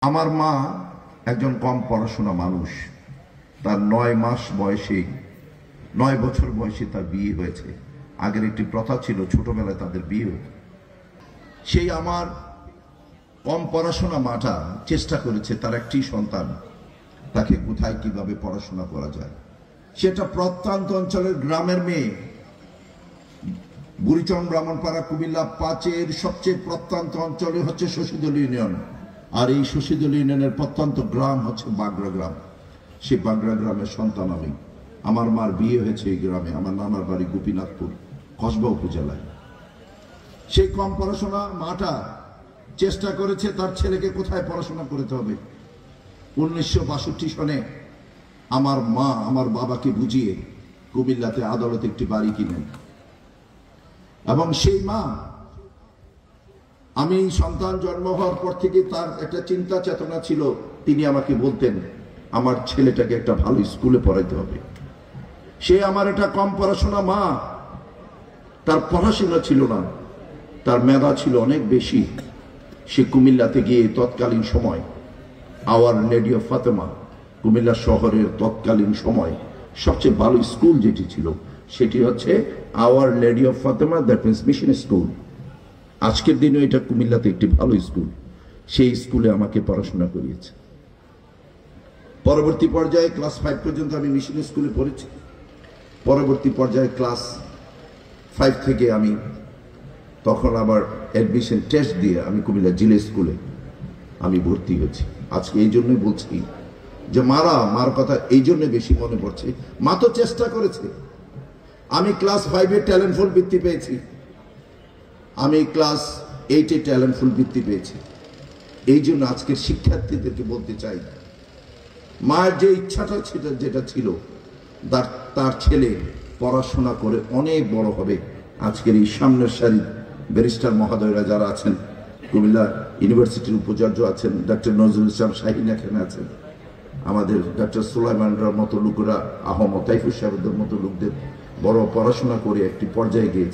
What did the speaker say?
আমার মা একজন কম পড়াশোনা মানুষ। তার 9 মাস বয়সে 9 বছর বয়সে তার বিয়ে হয়েছে। আগের একটি প্রথা ছিল ছোটবেলায় তাদের বিয়ে হতো। সেই আমার কম পড়াশোনা মাটা চেষ্টা করেছে তার একটি সন্তান, তাকে কোথায় কিভাবে পড়াশোনা করা যায়। সেটা প্রত্যন্ত অঞ্চলের গ্রামের মেয়ে। বুড়িচং ব্রাহ্মণপাড়া কুমিল্লা 5-এর সবচেয়ে প্রত্যন্ত অঞ্চলে হচ্ছে শশীদল ইউনিয়ন, আর এই শশীদল ইউনিয়নের প্রত্যন্ত গ্রাম হচ্ছে বাগড়া গ্রাম। সেই বাগড়া গ্রামের সন্তান আমি। আমার মার বিয়ে হয়েছে এই গ্রামে। আমার নানার বাড়ি গোপীনাথপুর, কসবা উপজেলায়। সেই কম পড়াশোনা মাটা চেষ্টা করেছে তার ছেলেকে কোথায় পড়াশোনা করতে হবে। 1962 সনে আমার মা আমার বাবাকে বুঝিয়ে কুমিল্লাতে আদালতে একটি বাড়ি কিনেন, এবং সেই মা, আমি সন্তান জন্ম হওয়ার পর থেকে তার একটা চিন্তা চেতনা ছিল। তিনি আমাকে বলতেন আমার ছেলেটাকে একটা ভালো স্কুলে পড়াইতে হবে। সে আমার একটা কম পড়াশোনা মা, তার পড়াশোনা ছিল না, তার মেধা ছিল অনেক বেশি। সে কুমিল্লাতে গিয়ে তৎকালীন সময় Our Lady of Fatima, Comilla শহরের তৎকালীন সময় সবচেয়ে ভালো স্কুল যেটি ছিল সেটি হচ্ছে Our Lady of Fatima, that means mission school. আজকের দিনে এটা কুমিল্লাতে একটি ভালো স্কুল। সেই স্কুলে আমাকে পড়াশোনা করিয়েছে। পরবর্তী পর্যায়ে ক্লাস 5 পর্যন্ত আমি মিশন স্কুলে পড়েছি। পরবর্তী পর্যায়ে ক্লাস 5 থেকে আমি তখন আবার অ্যাডমিশন টেস্ট দিয়ে আমি কুমিল্লা জিলা স্কুলে আমি ভর্তি হয়েছি। আজকে এই জন্যই বলছি যে মার কথা এই জন্য বেশি মনে পড়ছে। মা তো চেষ্টা করেছে। আমি ক্লাস 5-এ ট্যালেন্টফুল বৃত্তি পেয়েছি, আমি ক্লাস 8-এ ট্যালেন্টফুল বৃত্তি পেয়েছি। এই জন্য আজকের শিক্ষার্থীদেরকে বলতে চাই, মায়ের যে ইচ্ছাটা যেটা ছিল তার ছেলে পড়াশোনা করে অনেক বড় হবে। আজকের এই সামনের সারি ব্যারিস্টার মহোদয়রা যারা আছেন, কুমিল্লা ইউনিভার্সিটির উপাচার্য আছেন ডক্টর নজরুল ইসলাম শাহিন এখানে আছেন, আমাদের ডক্টর সুলাইমানরার মতো লোকেরা, আহমদ তাইফুর সাহেবদের মতো লোকদের বড় পড়াশোনা করে একটি পর্যায়ে গিয়েছে।